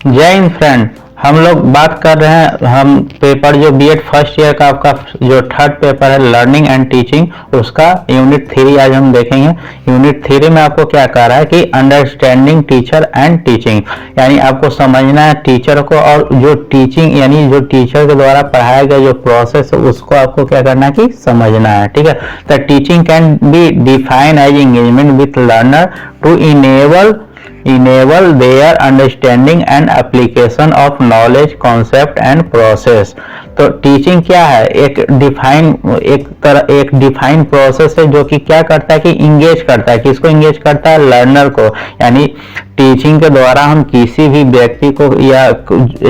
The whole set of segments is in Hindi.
जय हिंद फ्रेंड। हम लोग बात कर रहे हैं, हम पेपर जो बीएड फर्स्ट ईयर का आपका जो थर्ड पेपर है लर्निंग एंड टीचिंग, उसका यूनिट 3 आज हम देखेंगे। यूनिट 3 में आपको क्या कह रहा है कि अंडरस्टैंडिंग टीचर एंड टीचिंग, यानी आपको समझना है टीचर को और जो टीचिंग यानी जो टीचर के द्वारा पढ़ाया गया जो प्रोसेस है उसको आपको क्या करना है कि समझना है। ठीक है, the teaching can be define as engagement with learner to enable their understanding and application of knowledge, concept and process। तो टीचिंग क्या है? एक डिफाइन प्रोसेस है जो कि क्या करता है कि इंगेज करता है। किसको इंगेज करता है? लर्नर को। यानी टीचिंग के द्वारा हम किसी भी व्यक्ति को या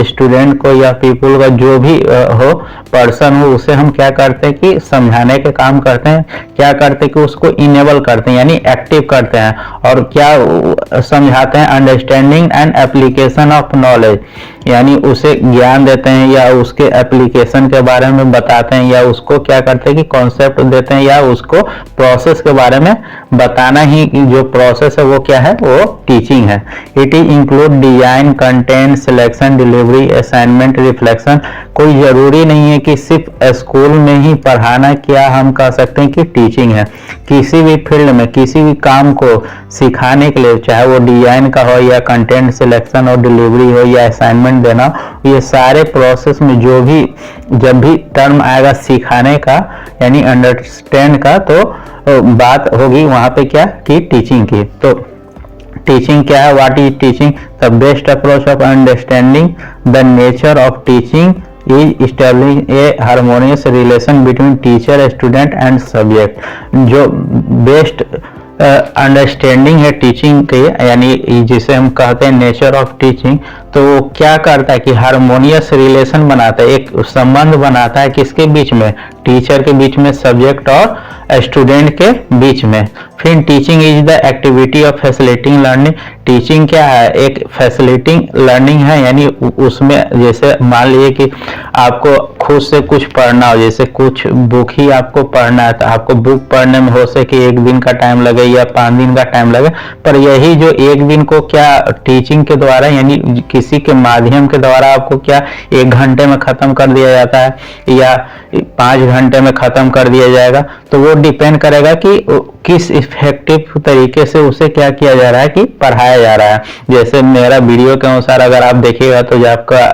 स्टूडेंट को या पीपल का जो भी हो, पर्सन हो, उसे हम क्या करते हैं कि समझाने के काम करते हैं। क्या करते हैं कि उसको इनेबल करते हैं यानी एक्टिव करते हैं। और क्या समझाते हैं? Understanding and application of knowledge, यानी उसे ज्ञान देते हैं या उसके एप्लीकेशन के बारे में बताते हैं, या उसको क्या करते हैं कि कॉन्सेप्ट देते हैं, या उसको प्रोसेस के बारे में बताना ही जो प्रोसेस है वो क्या है? वो टीचिंग है। It is include design, content, selection, delivery, assignment, reflection. कोई जरूरी नहीं है कि सिर्फ स्कूल में ही पढ़ाना क्या हम कह सकते हैं कि टीचिंग है। किसी भी फील्ड में किसी भी काम को सिखाने के लिए, चाहे वो डिजाइन का हो या कंटेंट सिलेक्शन और डिलीवरी हो या असाइनमेंट देना, ये सारे प्रोसेस में जो भी जब भी टर्म आएगा सिखाने का यानी अंडरस्टैंड का, तो बात होगी वहां पे क्या कि टीचिंग की। तो टीचिंग क्या है? What is teaching? The best approach of understanding the nature of teaching is establish A harmonious relation between teacher, student and subject. जो बेस्ट अंडरस्टैंडिंग है टीचिंग के, यानी जिसे हम कहते हैं नेचर ऑफ टीचिंग, तो वो क्या करता है कि हार्मोनियस रिलेशन बनाता है, एक संबंध बनाता है किसके बीच में? टीचर के बीच में, सब्जेक्ट और स्टूडेंट के बीच में। फिर teaching is the activity of facilitating learning. Teaching क्या है? एक फैसिलिटिंग लर्निंग है, यानी उसमें जैसे मान लीजिए कि आपको खुद से कुछ पढ़ना हो, जैसे कुछ बुक ही आपको पढ़ना है, तो आपको बुक पढ़ने में हो सके 1 दिन का टाइम लगे या 5 दिन का टाइम लगे, पर यही जो 1 दिन को क्या टीचिंग के द्वारा यानी किसी के माध्यम के द्वारा आपको क्या 1 घंटे में खत्म कर दिया जाता है या 5 घंटे में खत्म कर दिया जाएगा। तो वो डिपेंड करेगा कि किस इफेक्टिव तरीके से उसे क्या किया जा रहा है कि पढ़ाया जा रहा है। जैसे मेरा वीडियो के अनुसार अगर आप देखिएगा तो जो आपका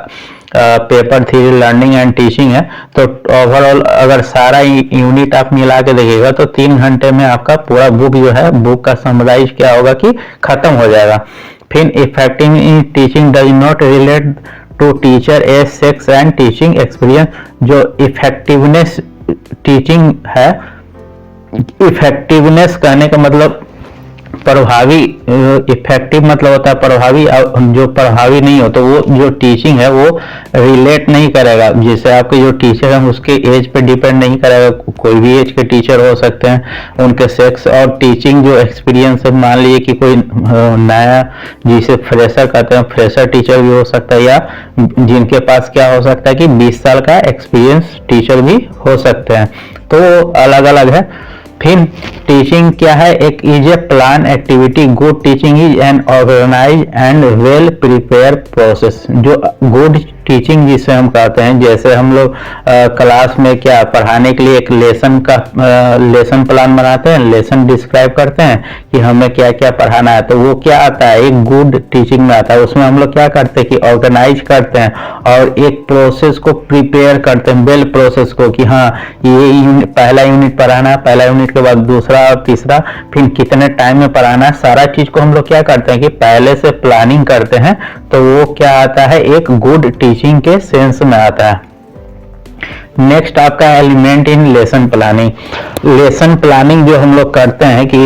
पेपर 3 लर्निंग एंड टीचिंग है, तो ओवरऑल अगर सारा यूनिट आप मिला के देखिएगा तो 3 घंटे में आपका पूरा बुक जो है, बुक का समराइज क्या होगा कि खत्म हो जाएगा। फिर effective in teaching does not relate to teacher age, sex and teaching experience. जो इफेक्टिवनेस टीचिंग है, इफेक्टिवनेस कहने का मतलब प्रभावी, इफेक्टिव मतलब होता है प्रभावी, जो प्रभावी नहीं हो तो वो जो टीचिंग है वो रिलेट नहीं करेगा। जैसे आपके जो टीचर हैं उसके एज पे डिपेंड नहीं करेगा, कोई भी एज के टीचर हो सकते हैं, उनके सेक्स और टीचिंग जो एक्सपीरियंस है, मान लीजिए कि कोई नया जिसे फ्रेशर कहते हैं, फ्रेशर टीचर भी हो सकता है, या जिनके पास क्या हो सकता है कि 20 साल का एक्सपीरियंस टीचर भी हो सकते हैं, तो अलग अलग है। फिर टीचिंग क्या है? एक is a plan activity. Good teaching is an organize and well prepare process. जो गुड टीचिंग जिसे हम कहते हैं, जैसे हम लोग क्लास में क्या पढ़ाने के लिए एक लेसन का लेसन प्लान बनाते हैं, लेसन डिस्क्राइब करते हैं कि हमें क्या क्या पढ़ाना है, तो वो क्या आता है? एक गुड टीचिंग में आता है। उसमें हम लोग क्या करते हैं कि ऑर्गेनाइज करते हैं और एक प्रोसेस को प्रिपेयर करते हैं, वेल प्रोसेस को, कि हाँ ये पहला यूनिट पढ़ाना है, पहला यूनिट के बाद दूसरा और तीसरा, फिर कितने टाइम में पढ़ाना है, सारा चीज को हम लोग क्या करते हैं कि पहले से प्लानिंग करते हैं। तो वो क्या आता है? एक गुड टीचिंग के सेंस में आता है। नेक्स्ट आपका element in lesson planning. Lesson planning जो हम लोग करते हैं कि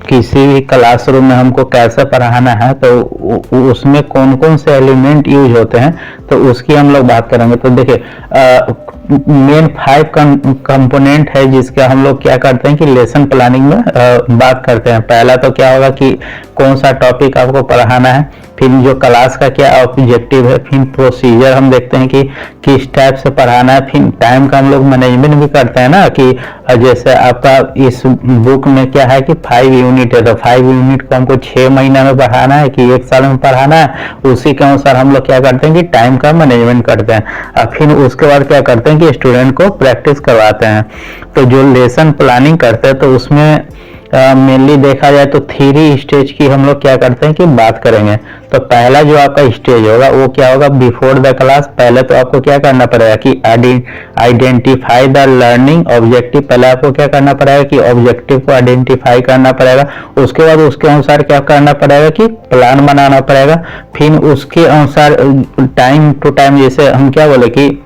किसी भी क्लासरूम में हमको कैसे पढ़ाना है, तो उसमें कौन कौन से एलिमेंट यूज होते हैं, तो उसकी हम लोग बात करेंगे। तो देखिए मेन 5 कंपोनेंट है जिसका हम लोग क्या करते हैं कि लेसन प्लानिंग में बात करते हैं। पहला तो क्या होगा कि कौन सा टॉपिक आपको पढ़ाना है, फिर जो क्लास का क्या ऑब्जेक्टिव है, फिर प्रोसीजर हम देखते हैं कि किस टाइप से पढ़ाना है, फिर टाइम का हम लोग मैनेजमेंट भी करते हैं ना कि जैसे आपका इस बुक में क्या है कि 5 यूनिट है, तो 5 यूनिट को हमको 6 महीना में पढ़ाना है कि 1 साल में पढ़ाना है, उसी के अनुसार हम लोग क्या करते हैं कि टाइम का मैनेजमेंट करते हैं। और फिर उसके बाद क्या करते हैं कि स्टूडेंट को प्रैक्टिस करवाते हैं। तो जो लेसन प्लानिंग करते हैं तो उसमें मेनली देखा जाए तो 3 स्टेज की हम लोग क्या करते हैं कि बात करेंगे। तो पहला जो आपका स्टेज होगा वो क्या होगा, बिफोर द क्लास। पहले तो आपको क्या करना पड़ेगा कि आइडेंटिफाई द लर्निंग ऑब्जेक्टिव। पहले आपको क्या करना पड़ेगा कि ऑब्जेक्टिव को आइडेंटिफाई करना पड़ेगा। उसके बाद उसके अनुसार क्या करना पड़ेगा कि प्लान बनाना पड़ेगा। फिर उसके अनुसार टाइम टू टाइम, जैसे हम क्या बोले कि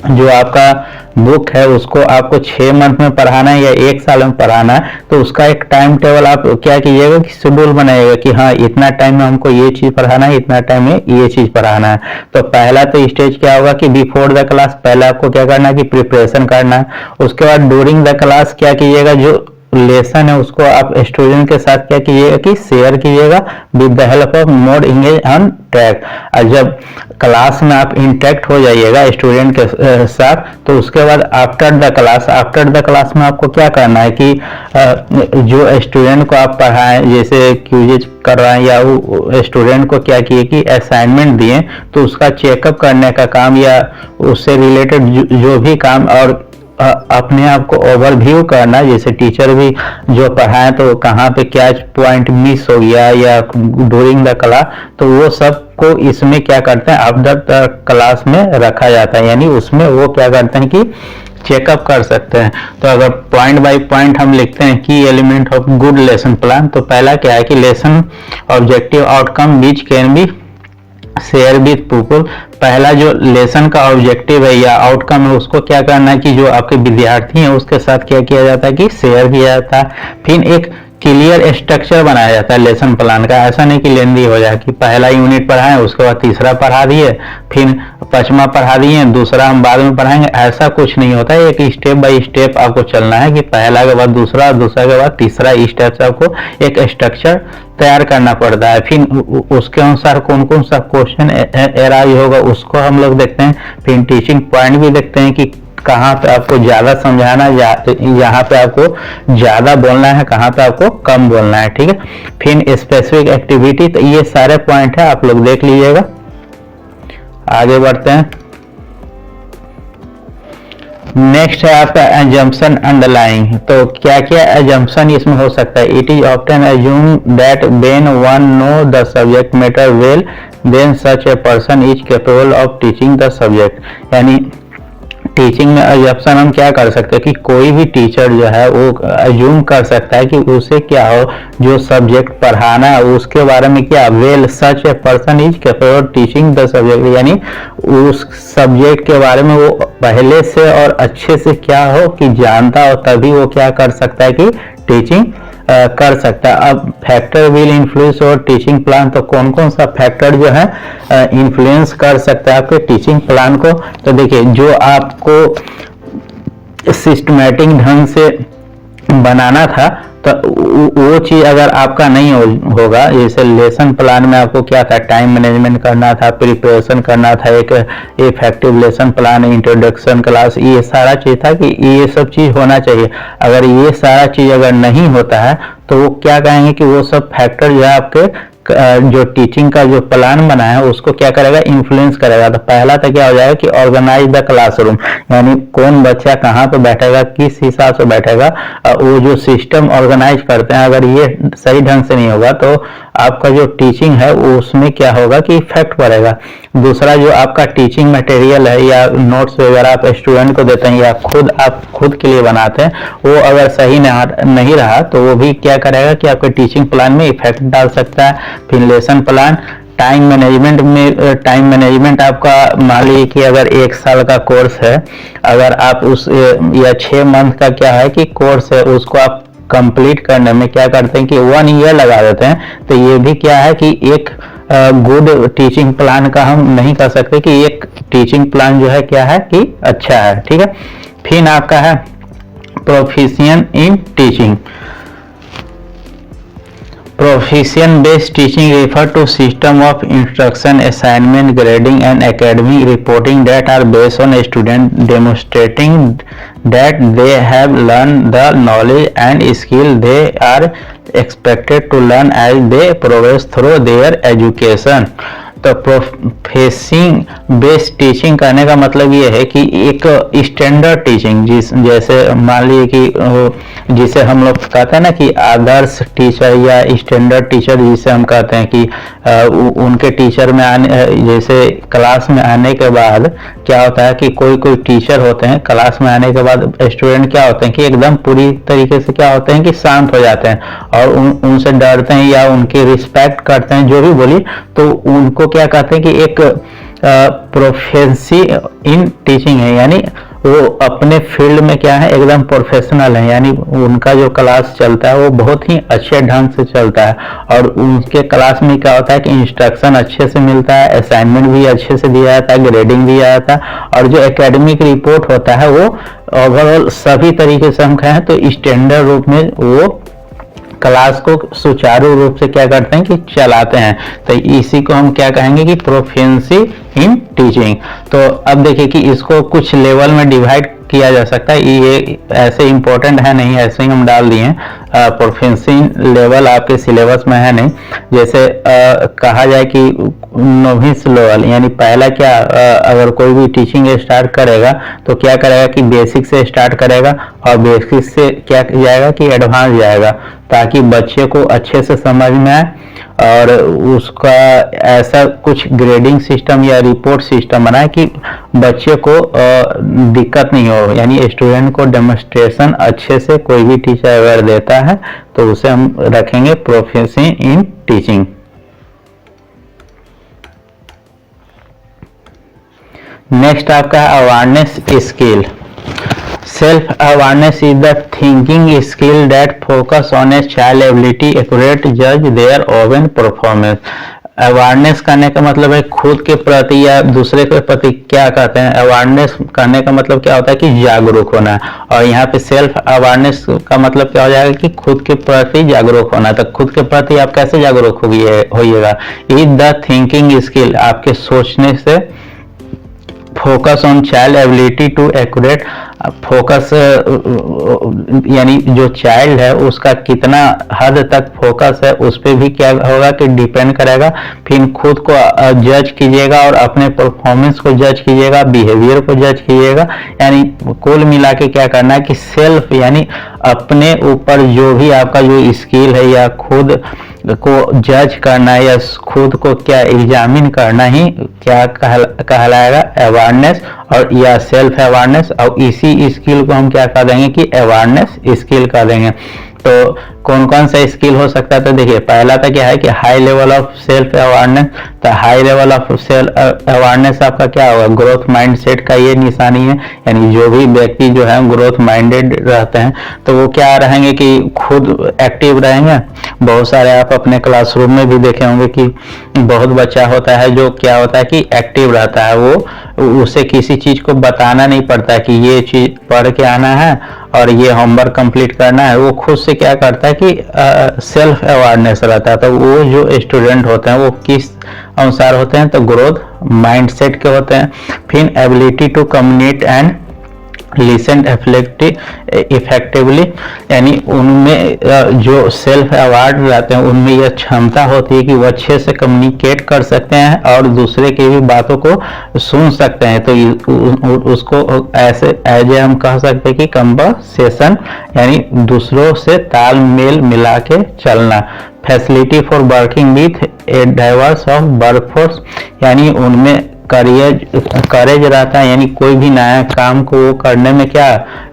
जो आपका बुक है उसको आपको 6 मंथ में पढ़ाना है या 1 साल में पढ़ाना है, तो उसका एक टाइम टेबल आप क्या कीजिएगा कि शेड्यूल बनाइएगा कि हाँ इतना टाइम में हमको ये चीज पढ़ाना है, इतना टाइम में ये चीज पढ़ाना है। तो पहला तो स्टेज क्या होगा कि बिफोर द क्लास, पहले आपको क्या करना है कि प्रिपरेशन करना है। उसके बाद ड्यूरिंग द क्लास क्या कीजिएगा, जो लेसन है उसको आप स्टूडेंट के साथ क्या कीजिएगा कि शेयर कीजिएगा with the help of more engage on track. और जब क्लास में आप इंटरेक्ट हो जाइएगा स्टूडेंट के साथ, तो उसके बाद आफ्टर द क्लास में आपको क्या करना है कि जो स्टूडेंट को आप पढ़ाएं, जैसे क्यूजेज कर रहे हैं या वो स्टूडेंट को क्या किए कि असाइनमेंट दिए, तो उसका चेकअप करने का काम या उससे रिलेटेड जो भी काम, और अपने आप को ओवरव्यू करना, जैसे टीचर भी जो पढ़ाए तो कहाँ पे क्या पॉइंट मिस हो गया या ड्यूरिंग द क्लास, तो वो सब को इसमें क्या करते हैं आफ्टर द क्लास में रखा जाता है। यानी उसमें वो क्या करते हैं कि चेकअप कर सकते हैं। तो अगर पॉइंट बाय पॉइंट हम लिखते हैं की element of good lesson plan, तो पहला क्या है कि lesson objective outcome which can be share with people. पहला जो लेसन का ऑब्जेक्टिव है या आउटकम है उसको क्या करना है कि जो आपके विद्यार्थी हैं उसके साथ क्या किया जाता है कि शेयर किया जाता है। फिर एक क्लियर स्ट्रक्चर बनाया जाता है लेसन प्लान का। ऐसा नहीं कि लेंदी हो जाए कि पहला यूनिट पढ़ाएं उसके बाद तीसरा पढ़ा दिए, फिर 5वां पढ़ा दिए, दूसरा हम बाद में पढ़ाएंगे, ऐसा कुछ नहीं होता है। एक स्टेप बाय स्टेप आपको चलना है कि पहला के बाद दूसरा, दूसरा के बाद तीसरा, इस स्टेप से आपको एक स्ट्रक्चर तैयार करना पड़ता है। फिर उसके अनुसार कौन कौन सा क्वेश्चन एराइज होगा उसको हम लोग देखते हैं। फिर टीचिंग पॉइंट भी देखते हैं कि कहाँ पे आपको ज्यादा समझाना, यहाँ पे आपको ज्यादा बोलना है, कहाँ पे आपको कम बोलना है, ठीक है। फिर स्पेसिफिक एक्टिविटी, तो ये सारे पॉइंट है, आप लोग देख लीजिएगा। आगे बढ़ते हैं। नेक्स्ट है आपका एजम्पशन अंडरलाइंग। तो क्या क्या एजम्पशन इसमें हो सकता है। It is often assume that when one know the subject matter well then such a person is capable of teaching the subject. यानी टीचिंग में एजम्पशन हम क्या कर सकते हैं कि कोई भी टीचर जो है वो अज्यूम कर सकता है कि उसे क्या हो, जो सब्जेक्ट पढ़ाना है उसके बारे में क्या well such a person is capable of teaching the subject, यानी उस सब्जेक्ट के बारे में वो पहले से और अच्छे से क्या हो कि जानता हो, तभी वो क्या कर सकता है कि टीचिंग कर सकता है। अब फैक्टर विल इन्फ्लुएंस और टीचिंग प्लान, तो कौन कौन सा फैक्टर जो है इन्फ्लुएंस कर सकता है आपके टीचिंग प्लान को। तो देखिए, जो आपको सिस्टमैटिक ढंग से बनाना था तो वो चीज अगर आपका नहीं होगा, जैसे लेसन प्लान में आपको क्या था, टाइम मैनेजमेंट करना था, प्रिपरेशन करना था, एक effective lesson plan, introduction class, ये सारा चीज था कि ये सब चीज होना चाहिए। अगर ये सारा चीज अगर नहीं होता है तो वो क्या कहेंगे कि वो सब फैक्टर जो है आपके जो टीचिंग का जो प्लान बना है उसको क्या करेगा, इन्फ्लुएंस करेगा। तो पहला तो क्या हो जाएगा कि ऑर्गेनाइज द क्लासरूम, यानी कौन बच्चा कहाँ पे बैठेगा, किस हिसाब से बैठेगा, वो जो सिस्टम ऑर्गेनाइज करते हैं अगर ये सही ढंग से नहीं होगा तो आपका जो टीचिंग है उसमें क्या होगा कि इफेक्ट पड़ेगा। दूसरा, जो आपका टीचिंग मटेरियल है या नोट्स वगैरह आप स्टूडेंट को देते हैं या आप खुद के लिए बनाते हैं, वो अगर सही नहीं रहा तो वो भी क्या करेगा कि आपके टीचिंग प्लान में इफेक्ट डाल सकता है। फिर लेसन प्लान, टाइम मैनेजमेंट में, टाइम मैनेजमेंट आपका मान लीजिए कि अगर 1 साल का कोर्स है, अगर आप उस या 6 मंथ का क्या है कि कोर्स है, उसको आप कंप्लीट करने में क्या करते हैं कि 1 ईयर लगा देते हैं। तो ये भी क्या है कि एक गुड टीचिंग प्लान का हम नहीं कर सकते कि एक टीचिंग प्लान जो है क्या है कि अच्छा है, ठीक है। फिर आपका है proficient in teaching. Proficient based teaching refer to system of instruction, assignment, grading and academic reporting that are based on a student demonstrating that they have learned the knowledge and skill they are expected to learn as they progress through their education. तो प्रोफेसिंग बेस्ड टीचिंग करने का मतलब ये है कि एक स्टैंडर्ड टीचिंग जैसे मान लीजिए कि जिसे हम लोग कहते हैं ना कि आदर्श टीचर या स्टैंडर्ड टीचर जिसे हम कहते हैं कि उनके टीचर में आने जैसे क्लास में आने के बाद क्या होता है कि कोई कोई टीचर होते हैं क्लास में आने के बाद स्टूडेंट क्या होते हैं कि एकदम पूरी तरीके से क्या होते हैं कि शांत हो जाते हैं और उनसे डरते हैं या उनकी रिस्पेक्ट करते हैं जो भी बोली, तो उनको क्या कहते हैं कि एक प्रोफेसी इन टीचिंग है, यानी वो अपने फील्ड में क्या है एकदम प्रोफेशनल है, यानी उनका जो क्लास चलता है वो बहुत ही अच्छे ढंग से चलता है और उनके क्लास में क्या होता है कि इंस्ट्रक्शन अच्छे से मिलता है, असाइनमेंट भी अच्छे से दिया जाता है, ग्रेडिंग भी आता है और जो एकेडमिक रिपोर्ट होता है वो ओवरऑल सभी तरीके से हम कहें तो स्टैंडर्ड रूप में वो क्लास को सुचारू रूप से क्या करते हैं कि चलाते हैं। तो इसी को हम क्या कहेंगे कि प्रोफिशिएंसी इन टीचिंग। तो अब देखिए कि इसको कुछ लेवल में डिवाइड किया जा सकता है, ये ऐसे इंपॉर्टेंट है नहीं, ऐसे ही हम डाल दिए प्रोफिशिएंसी लेवल आपके सिलेबस में है नहीं। जैसे कहा जाए कि नोविस लेवल यानी पहला क्या अगर कोई भी टीचिंग स्टार्ट करेगा तो क्या करेगा कि बेसिक से स्टार्ट करेगा और बेसिक से क्या जाएगा कि एडवांस जाएगा ताकि बच्चे को अच्छे से समझ में आए और उसका ऐसा कुछ ग्रेडिंग सिस्टम या रिपोर्ट सिस्टम बनाए कि बच्चे को दिक्कत नहीं हो, यानी स्टूडेंट को डेमोन्स्ट्रेशन अच्छे से कोई भी टीचर अगर देता है तो उसे हम रखेंगे प्रोफिशिएंसी इन टीचिंग। नेक्स्ट आपका awareness skill. Self awareness is the thinking skill that focus on a child ability accurate जज देयर ओवन परफॉर्मेंस। अवेयरनेस करने का मतलब है खुद के प्रति या दूसरे के प्रति क्या कहते हैं, अवेयरनेस करने का मतलब क्या होता है कि जागरूक होना, और यहाँ पे सेल्फ अवेयरनेस का मतलब क्या हो जाएगा कि खुद के प्रति जागरूक होना। तो खुद के प्रति आप कैसे जागरूक होइएगा, इज द थिंकिंग स्किल आपके सोचने से, focus on child ability to accurate, focus यानी जो चाइल्ड है उसका कितना हद तक फोकस है उस पर भी क्या होगा कि डिपेंड करेगा। फिर खुद को जज कीजिएगा और अपने परफॉर्मेंस को जज कीजिएगा, बिहेवियर को जज कीजिएगा, यानी कुल मिला के क्या करना है कि सेल्फ यानी अपने ऊपर जो भी आपका जो स्किल है या खुद को जज करना है या खुद को क्या एग्जामिन करना ही क्या कहलाएगा अवेयरनेस और या सेल्फ अवेयरनेस, और इसी स्किल को हम क्या कह देंगे कि अवेयरनेस स्किल कह देंगे। तो कौन कौन सा स्किल हो सकता है, तो देखिए पहला तो क्या है कि high level of self awareness. तो high level of self awareness आपका क्या होगा, ग्रोथ माइंडसेट का ये निशानी है, यानी जो भी व्यक्ति जो है ग्रोथ माइंडेड रहते हैं तो वो क्या रहेंगे कि खुद एक्टिव रहेंगे। बहुत सारे आप अपने क्लासरूम में भी देखे होंगे कि बहुत बच्चा होता है जो क्या होता है कि एक्टिव रहता है, वो उसे किसी चीज को बताना नहीं पड़ता कि ये चीज पढ़ के आना है और ये होमवर्क कंप्लीट करना है, वो खुद से क्या करता है कि सेल्फ अवेयरनेस रहता है। तो वो जो स्टूडेंट होते हैं वो किस अनुसार होते हैं, तो ग्रोथ माइंडसेट के होते हैं। फिर ability to communicate and listen effectively, यानी उनमें जो सेल्फ अवेयर रहते हैं उनमें यह क्षमता होती है कि वो अच्छे से कम्युनिकेट कर सकते हैं और दूसरे की भी बातों को सुन सकते हैं। तो उसको ऐसे एज हम कह सकते हैं कि कन्वर्सेशन, यानी दूसरों से तालमेल मिला के चलना। Facility for working with a diverse of workforce, यानी उनमें करेज रहता है, यानी कोई भी नया काम को वो करने में क्या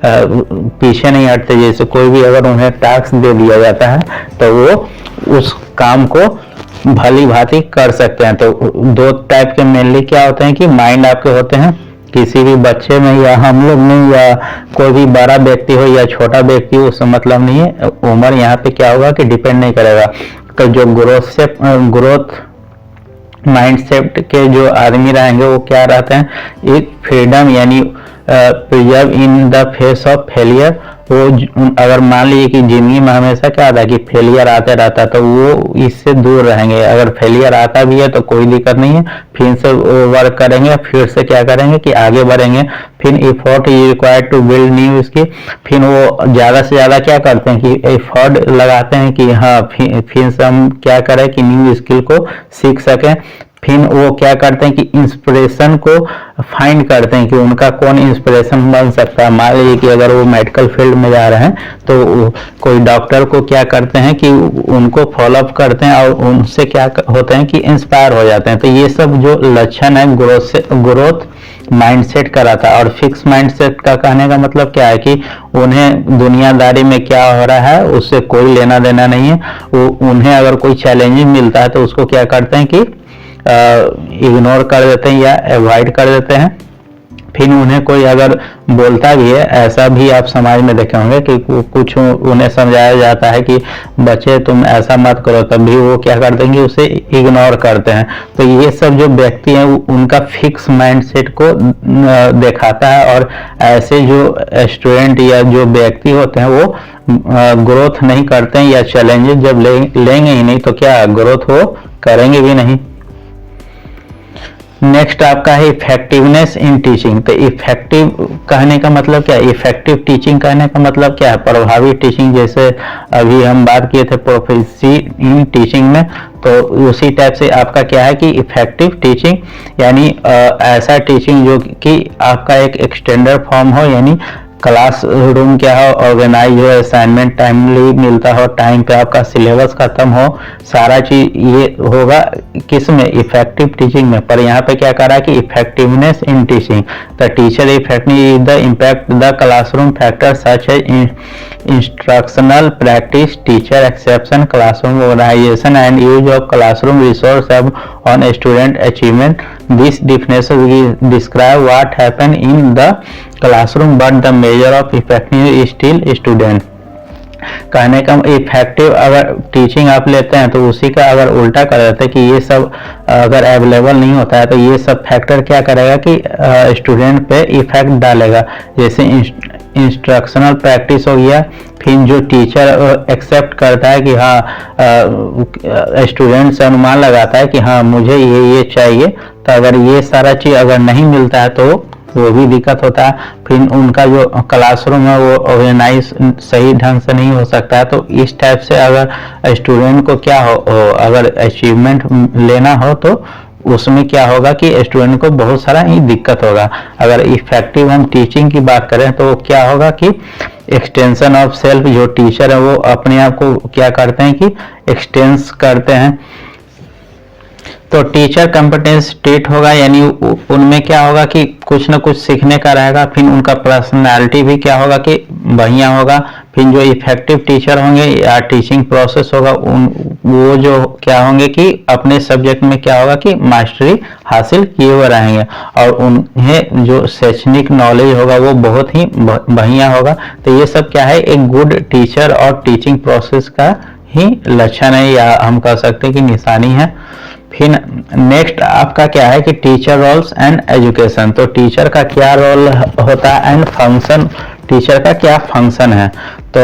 पीछे नहीं हटते। जैसे कोई भी अगर उन्हें टास्क दे दिया जाता है तो वो उस काम को भली भांति कर सकते हैं। तो दो टाइप के मेनली क्या होते हैं कि माइंड आपके होते हैं, किसी भी बच्चे में या हम लोग में या कोई भी बड़ा व्यक्ति हो या छोटा व्यक्ति हो उससे मतलब नहीं है, उम्र यहाँ पे क्या होगा कि डिपेंड नहीं करेगा। तो जो ग्रोथ माइंडसेट के जो आदमी रहेंगे वो क्या रहते हैं, एक फ्रीडम यानी preserve in the face of failure, अगर मान लीजिए कि जिंदगी में हमेशा क्या आता है कि फेलियर आते रहता है, तो वो इससे दूर रहेंगे। अगर फेलियर आता भी है तो कोई दिक्कत नहीं है, फिर से वर्क करेंगे, फिर से क्या करेंगे कि आगे बढ़ेंगे। फिर effort is required to build new skill, फिर वो ज़्यादा से ज़्यादा क्या करते हैं कि एफर्ट लगाते हैं कि हाँ फिर से हम क्या करें कि न्यू स्किल को सीख सकें। फिर वो क्या करते हैं कि इंस्पिरेशन को फाइंड करते हैं कि उनका कौन इंस्पिरेशन बन सकता है। मान लीजिए कि अगर वो मेडिकल फील्ड में जा रहे हैं तो कोई डॉक्टर को क्या करते हैं कि उनको फॉलोअप करते हैं और उनसे क्या होते हैं कि इंस्पायर हो जाते हैं। तो ये सब जो लक्षण है ग्रोथ माइंडसेट का रहता है। और फिक्स माइंडसेट का कहने का मतलब क्या है कि उन्हें दुनियादारी में क्या हो रहा है उससे कोई लेना देना नहीं है। वो उन्हें अगर कोई चैलेंजिंग मिलता है तो उसको क्या करते हैं कि इग्नोर कर देते हैं या अवॉइड कर देते हैं। फिर उन्हें कोई अगर बोलता भी है, ऐसा भी आप समाज में देखे होंगे कि कुछ उन्हें समझाया जाता है कि बच्चे तुम ऐसा मत करो, तब भी वो क्या करते हैं कि उसे इग्नोर करते हैं। तो ये सब जो व्यक्ति हैं उनका फिक्स माइंडसेट को दिखाता है। और ऐसे जो स्टूडेंट या जो व्यक्ति होते हैं वो ग्रोथ नहीं करते हैं, या चैलेंजेस जब लेंगे ही नहीं तो क्या ग्रोथ वो करेंगे भी नहीं। नेक्स्ट आपका है इफेक्टिवनेस इन टीचिंग। तो इफेक्टिव कहने का मतलब क्या है, इफेक्टिव टीचिंग कहने का मतलब क्या है, प्रभावी टीचिंग। जैसे अभी हम बात किए थे प्रोफिशिएंसी इन टीचिंग में, तो उसी टाइप से आपका क्या है कि इफेक्टिव टीचिंग यानी ऐसा टीचिंग जो कि आपका एक एक्सटेंडेड फॉर्म हो, यानी क्लासरूम क्या हो, ऑर्गेनाइज हो, असाइनमेंट टाइमली मिलता हो, टाइम पे आपका सिलेबस खत्म हो, सारा चीज ये होगा किस में, इफेक्टिव टीचिंग में। पर यहाँ पे क्या कर रहा है कि effectiveness in teaching. The teacher effective is the impact the classroom factor such as instructional practice, teacher exception, classroom organization and use of classroom resource on student achievement. This definition will describe what happen in the classroom, but the measure of effectiveness is still student। कहने का इफेक्टिव अगर टीचिंग आप लेते हैं तो उसी का अगर उल्टा कर देते हैं कि ये सब अगर अवेलेबल नहीं होता है तो ये सब फैक्टर क्या करेगा कि स्टूडेंट पे इफेक्ट डालेगा। जैसे इंस्ट्रक्शनल प्रैक्टिस हो गया, फिर जो टीचर एक्सेप्ट करता है कि हाँ स्टूडेंट से अनुमान लगाता है कि हाँ मुझे ये चाहिए, तो अगर ये सारा चीज़ अगर नहीं मिलता है तो वो भी दिक्कत होता है। फिर उनका जो क्लासरूम है वो ऑर्गेनाइज सही ढंग से नहीं हो सकता है। तो इस टाइप से अगर स्टूडेंट को क्या हो अगर अचीवमेंट लेना हो तो उसमें क्या होगा कि स्टूडेंट को बहुत सारा ही दिक्कत होगा। अगर इफेक्टिव हम टीचिंग की बात करें तो क्या होगा कि एक्सटेंशन ऑफ सेल्फ, जो टीचर है वो अपने आप को क्या करते हैं कि एक्सटेंस करते हैं। तो टीचर कंपिटेंस स्टेट होगा, यानी उनमें क्या होगा कि कुछ ना कुछ सीखने का रहेगा। फिर उनका पर्सनालिटी भी क्या होगा कि बढ़िया होगा। फिर जो इफेक्टिव टीचर होंगे या टीचिंग प्रोसेस होगा वो जो क्या होंगे कि अपने सब्जेक्ट में क्या होगा कि मास्टरी हासिल किए हुए रहेंगे, और उन्हें जो शैक्षणिक नॉलेज होगा वो बहुत ही बढ़िया होगा। तो ये सब क्या है, एक गुड टीचर और टीचिंग प्रोसेस का ही लक्षण है, या हम कह सकते हैं कि निशानी है। फिर नेक्स्ट आपका क्या है कि टीचर रोल्स एंड एजुकेशन। तो टीचर का क्या रोल होता है एंड फंक्शन, टीचर का क्या फंक्शन है। तो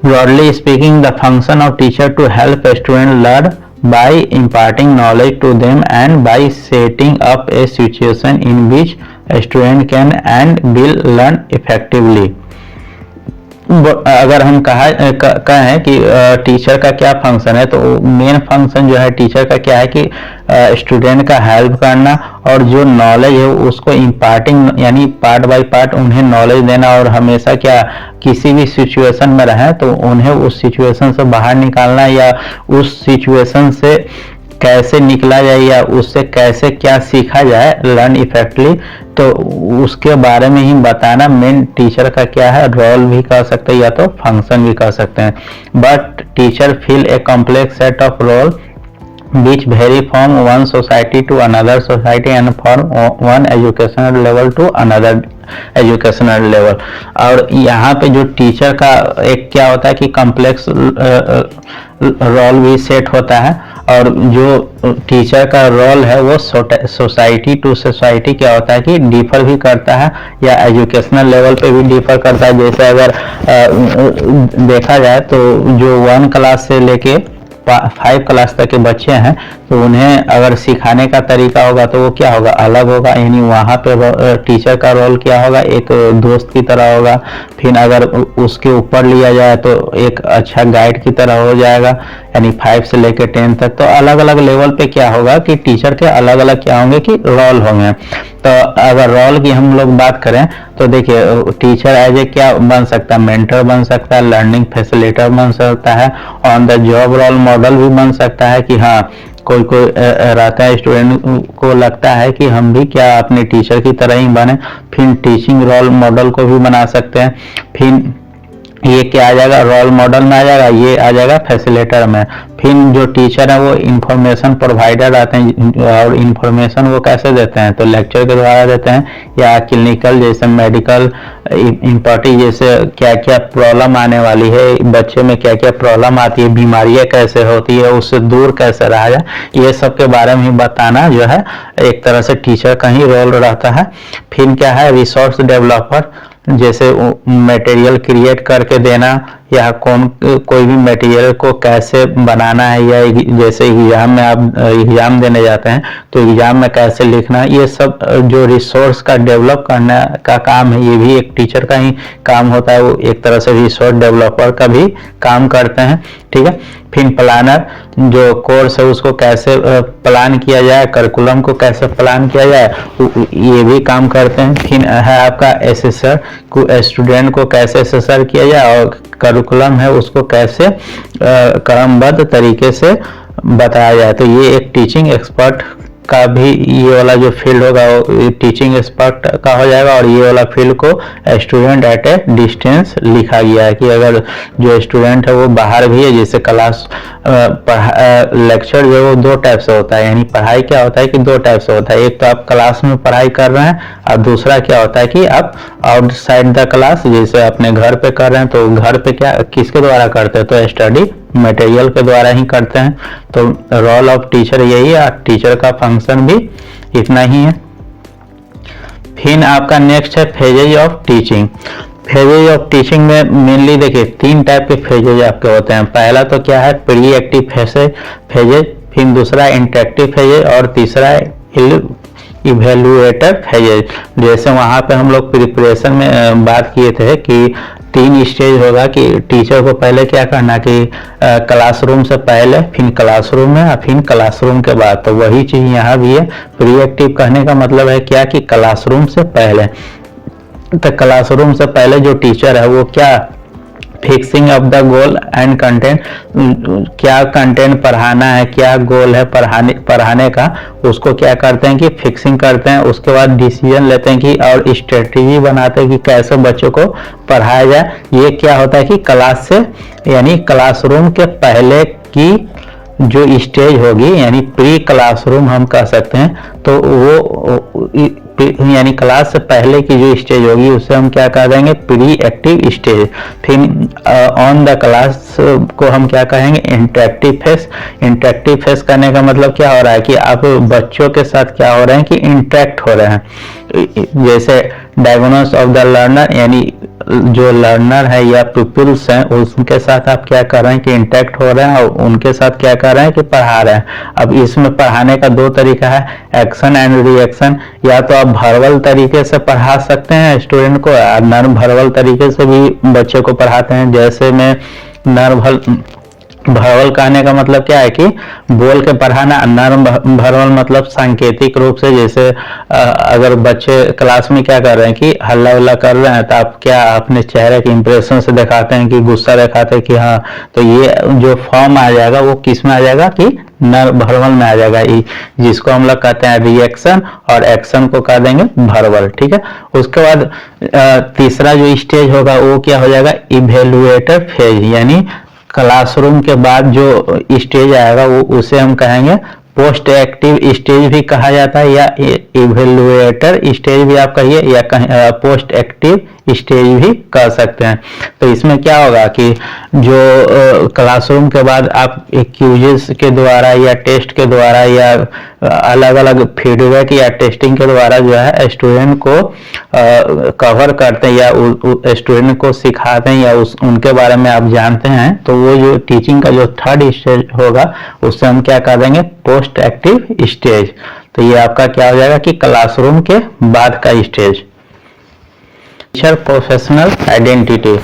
broadly speaking the function of teacher to help student learn by imparting knowledge to them and by setting up a situation in which a student can and will learn effectively। अगर हम कहें कि टीचर का क्या फंक्शन है, तो मेन फंक्शन जो है टीचर का क्या है कि स्टूडेंट का हेल्प करना, और जो नॉलेज है उसको इम्पार्टिंग यानी पार्ट बाय पार्ट उन्हें नॉलेज देना, और हमेशा क्या किसी भी सिचुएशन में रहे तो उन्हें उस सिचुएशन से बाहर निकालना, या उस सिचुएशन से कैसे निकला जाए या उससे कैसे क्या सीखा जाए, लर्न इफेक्टली, तो उसके बारे में ही बताना मेन टीचर का क्या है, रोल भी कह सकते हैं या तो फंक्शन भी कह सकते हैं। But teacher fill a complex set of role which vary from one society to another society and from one educational level to another educational level। और यहाँ पे जो टीचर का एक क्या होता है कि कॉम्प्लेक्स रोल भी सेट होता है, और जो टीचर का रोल है वो सोसाइटी टू सोसाइटी क्या होता है कि डिफर भी करता है, या एजुकेशनल लेवल पे भी डिफर करता है। जैसे अगर देखा जाए तो जो 1 क्लास से लेके 5 क्लास तक के बच्चे हैं तो उन्हें अगर सिखाने का तरीका होगा तो वो क्या होगा, अलग होगा। यानी वहाँ पे टीचर का रोल क्या होगा, एक दोस्त की तरह होगा। फिर अगर उसके ऊपर लिया जाए तो एक अच्छा गाइड की तरह हो जाएगा, यानी 5 से लेकर 10 तक। तो अलग अलग लेवल पे क्या होगा कि टीचर के अलग अलग क्या होंगे कि रोल होंगे। तो अगर रोल की हम लोग बात करें तो देखिए टीचर एज ए क्या बन सकता है, मेंटर बन सकता है, लर्निंग फैसिलिटेटर बन सकता है, on the job role model भी बन सकता है कि हाँ कोई कोई रहता है स्टूडेंट को लगता है कि हम भी क्या अपने टीचर की तरह ही बने, फिर टीचिंग रोल मॉडल को भी बना सकते हैं। फिर ये क्या आ जाएगा, रोल मॉडल में आ जाएगा, ये आ जाएगा फैसिलिटेटर में। फिर जो टीचर है वो इंफॉर्मेशन प्रोवाइडर आते हैं, और इंफॉर्मेशन वो कैसे देते हैं तो लेक्चर के द्वारा देते हैं, या क्लिनिकल जैसे मेडिकल इंपॉर्टी जैसे क्या क्या प्रॉब्लम आने वाली है, बच्चे में क्या क्या प्रॉब्लम आती है, बीमारियां कैसे होती है, उससे दूर कैसे रहा जाए, ये सब के बारे में ही बताना जो है एक तरह से टीचर का ही रोल रहता है। फिर क्या है, रिसोर्स डेवलपर, जैसे मटेरियल क्रिएट करके देना, या कोई भी मटेरियल को कैसे बनाना है, या जैसे एग्जाम में आप एग्जाम देने जाते हैं तो एग्जाम में कैसे लिखना है, ये सब जो रिसोर्स का डेवलप करने का काम है ये भी एक टीचर का ही काम होता है। वो एक तरह से रिसोर्स डेवलपर का भी काम करते हैं, ठीक है। फिर प्लानर, जो कोर्स है उसको कैसे प्लान किया जाए, करिकुलम को कैसे प्लान किया जाए, ये भी काम करते हैं। फिर है आपका एसेसर, स्टूडेंट को कैसे एसेसर किया जाए, और करिकुलम है उसको कैसे क्रमबद्ध तरीके से बताया जाए। तो ये एक टीचिंग एक्सपर्ट का भी ये वाला जो फील्ड होगा वो टीचिंग एक्सपर्ट का हो जाएगा। और ये वाला फील्ड को स्टूडेंट एट ए डिस्टेंस लिखा गया है कि अगर जो स्टूडेंट है वो बाहर भी है, जैसे क्लास लेक्चर जो है वो 2 टाइप से होता है, यानी पढ़ाई क्या होता है कि 2 टाइप से होता है। एक तो आप क्लास में पढ़ाई कर रहे हैं, और दूसरा क्या होता है कि आप आउटसाइड द क्लास, जैसे अपने घर पे कर रहे हैं। तो घर पे क्या किसके द्वारा करते हैं तो स्टडी मटेरियल के द्वारा ही करते हैं। तो रोल ऑफ टीचर यही है, टीचर का फंक्शन भी इतना ही है। फिर आपका नेक्स्ट है phases of teaching. Phases of teaching में मेनली देखिए 3 टाइप के फेजेज आपके होते हैं। पहला तो क्या है प्री एक्टिव फेजेज, फिर दूसरा इंटरेक्टिव फेजेज, और तीसरा है इवेल्युएटर फेजेज। जैसे वहाँ पे हम लोग प्रिपरेशन में बात किए थे कि 3 स्टेज होगा कि टीचर को पहले क्या करना कि क्लासरूम से पहले, फिर क्लासरूम में, फिर क्लासरूम के बाद। तो वही चीज यहाँ भी है। प्री एक्टिव कहने का मतलब है क्या कि क्लासरूम से पहले। तो क्लासरूम से पहले जो टीचर है वो क्या fixing of the goal and content, क्या कंटेंट पढ़ाना है, क्या गोल है पढ़ाने का, उसको क्या करते हैं कि फिक्सिंग करते हैं। उसके बाद डिसीजन लेते हैं कि और स्ट्रेटजी बनाते हैं कि कैसे बच्चों को पढ़ाया जाए। ये क्या होता है कि क्लास से यानी क्लासरूम के पहले की जो स्टेज होगी, यानी प्री क्लासरूम हम कह सकते हैं। तो वो यानी क्लास से पहले की जो स्टेज होगी उसे हम क्या कह देंगे प्री एक्टिव स्टेज। फिर ऑन द क्लास को हम क्या कहेंगे इंटरेक्टिव फेस। इंटरेक्टिव फेस करने का मतलब क्या हो रहा है कि आप बच्चों के साथ क्या हो रहे हैं कि इंटरेक्ट हो रहे हैं। जैसे डायग्नोस ऑफ द लर्नर, यानी जो लर्नर है या पिपल्स हैं उनके साथ आप क्या कर रहे हैं कि इंटरेक्ट हो रहे हैं, और उनके साथ क्या कर रहे हैं कि पढ़ा रहे हैं। अब इसमें पढ़ाने का 2 तरीका है, एक्शन एंड रिएक्शन। या तो आप वर्बल तरीके से पढ़ा सकते हैं स्टूडेंट को, नॉन वर्बल तरीके से भी बच्चे को पढ़ाते हैं। जैसे में वर्बल कहने का मतलब क्या है कि बोल के पढ़ाना, नॉन वर्बल मतलब सांकेतिक रूप से। जैसे अगर बच्चे क्लास में क्या कर रहे हैं कि हल्ला उल्ला कर रहे हैं तो आप क्या अपने चेहरे के इंप्रेशन से दिखाते हैं कि गुस्सा दिखाते हैं कि हाँ, तो ये जो फॉर्म आ जाएगा वो किस में आ जाएगा कि नॉन वर्बल में आ जाएगा, जिसको हम लोग कहते हैं रिएक्शन, और एक्शन को कह देंगे वर्बल, ठीक है। उसके बाद तीसरा जो स्टेज होगा वो क्या हो जाएगा इवेल्युएटर फेज, यानी क्लासरूम के बाद जो स्टेज आएगा वो उसे हम कहेंगे पोस्ट एक्टिव स्टेज भी कहा जाता है या इवेलुएटर स्टेज भी आप कहिए या पोस्ट एक्टिव स्टेज भी कह सकते हैं। तो इसमें क्या होगा कि जो क्लासरूम के बाद आप क्यूजेस के द्वारा या टेस्ट के द्वारा या अलग अलग फीडबैक या टेस्टिंग के द्वारा जो है स्टूडेंट को कवर करते हैं या स्टूडेंट को सिखाते हैं या उनके बारे में आप जानते हैं, तो वो जो टीचिंग का जो थर्ड स्टेज होगा उससे हम क्या कर देंगे, पोस्ट एक्टिव स्टेज। तो ये आपका क्या हो जाएगा कि क्लासरूम के बाद का stage. Teacher professional identity.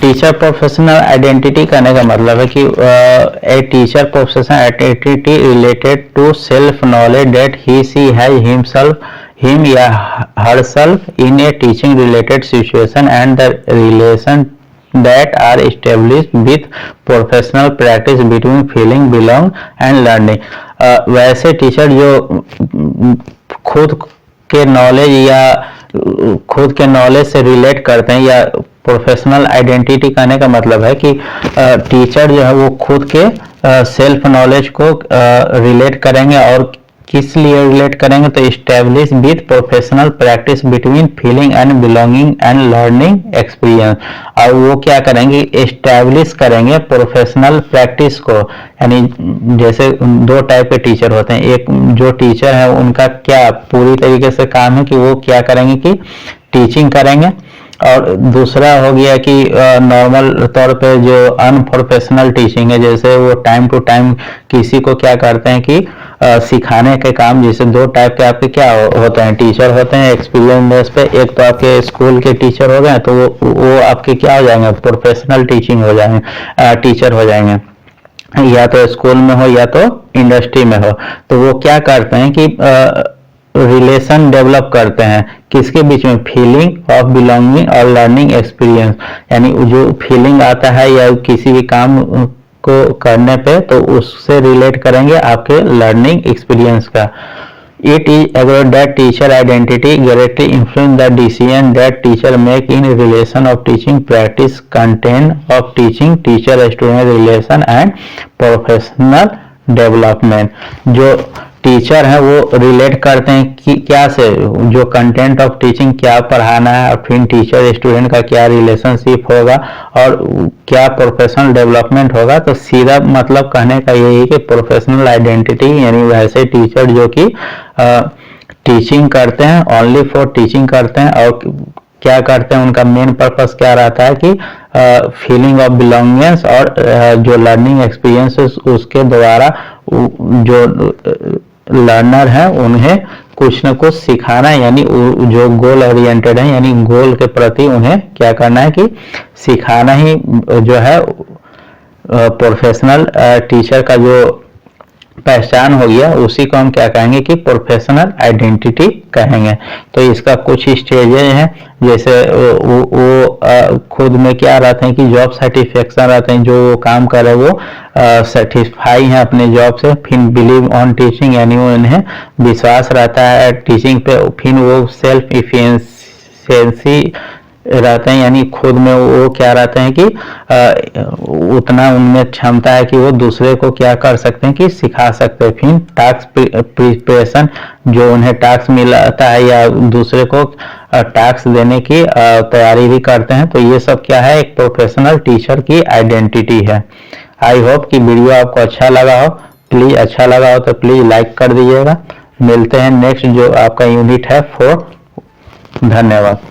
Teacher professional identity कहने का मतलब है कि a teacher professional identity related to self knowledge that he she has him या herself in a teaching related situation and the relation that are established with professional practice between feeling, belong and learning। वैसे टीचर जो खुद के नॉलेज या खुद के नॉलेज से रिलेट करते हैं, या प्रोफेशनल आइडेंटिटी कहने का मतलब है कि टीचर जो है वो खुद के सेल्फ नॉलेज को रिलेट करेंगे और किस लिए रिलेट करेंगे, तो establish with professional practice between feeling and belonging and learning experience. और वो क्या करेंगे, एस्टेब्लिश करेंगे प्रोफेशनल प्रैक्टिस को। यानी जैसे दो टाइप के टीचर होते हैं, एक जो टीचर है उनका क्या पूरी तरीके से काम है कि वो क्या करेंगे कि टीचिंग करेंगे, और दूसरा हो गया कि नॉर्मल तौर पे जो अनप्रोफेशनल टीचिंग है, जैसे वो टाइम टू टाइम किसी को क्या करते हैं कि सिखाने के काम। जैसे दो टाइप के आपके क्या होते हैं, टीचर होते हैं एक्सपीरियंस बेस पे। एक तो आपके स्कूल के टीचर हो गए, तो वो आपके क्या हो जाएंगे, प्रोफेशनल टीचिंग हो जाएंगे, टीचर हो जाएंगे, या तो स्कूल में हो या तो इंडस्ट्री में हो। तो वो क्या करते हैं कि रिलेशन डेवलप करते हैं किसके बीच में, फीलिंग ऑफ बिलोंगिंग और लर्निंग एक्सपीरियंस। यानी जो फीलिंग आता है या किसी भी काम को करने पे, तो उससे रिलेट करेंगे आपके लर्निंग एक्सपीरियंस का। It is agreed that teacher identity directly influence the decision that teacher make in relation of teaching practice, content of teaching, teacher-student relation and professional development। जो टीचर है वो रिलेट करते हैं कि क्या से, जो कंटेंट ऑफ टीचिंग क्या पढ़ाना है, और फिर टीचर स्टूडेंट का क्या रिलेशनशिप होगा और क्या प्रोफेशनल डेवलपमेंट होगा। तो सीधा मतलब कहने का यही है कि प्रोफेशनल आइडेंटिटी यानी वैसे टीचर जो कि टीचिंग करते हैं, ओनली फॉर टीचिंग करते हैं, और क्या करते हैं, उनका मेन पर्पस क्या रहता है कि फीलिंग ऑफ बिलोंगिंग्स और जो लर्निंग एक्सपीरियंसेस उसके द्वारा जो लर्नर है उन्हें कुछ न कुछ सिखाना है। यानी जो गोल ओरिएंटेड है, यानी गोल के प्रति उन्हें क्या करना है कि सिखाना ही जो है प्रोफेशनल टीचर का जो पहचान हो गया, उसी को हम क्या कहेंगे कि प्रोफेशनल आइडेंटिटी कहेंगे। तो इसका कुछ स्टेजेस हैं, जैसे वो खुद में क्या रहते हैं कि जॉब सेटिस्फेक्शन रहते हैं, जो काम कर रहे हैं वो सेटिस्फाई हैं अपने जॉब से। फिर बिलीव ऑन टीचिंग यानी उन्हें विश्वास रहता है टीचिंग पे। फिर वो सेल्फ इफिशिएंसी रहते हैं, यानी खुद में वो क्या रहते हैं कि उतना उनमें क्षमता है कि वो दूसरे को क्या कर सकते हैं कि सिखा सकते हैं। फिर टास्क प्रिपरेशन, जो उन्हें टास्क मिलता है या दूसरे को टास्क देने की तैयारी भी करते हैं। तो ये सब क्या है, एक प्रोफेशनल टीचर की आइडेंटिटी है। आई होप कि वीडियो आपको अच्छा लगा हो। प्लीज अच्छा लगा हो तो प्लीज लाइक कर दीजिएगा। मिलते हैं नेक्स्ट जो आपका यूनिट है 4। धन्यवाद।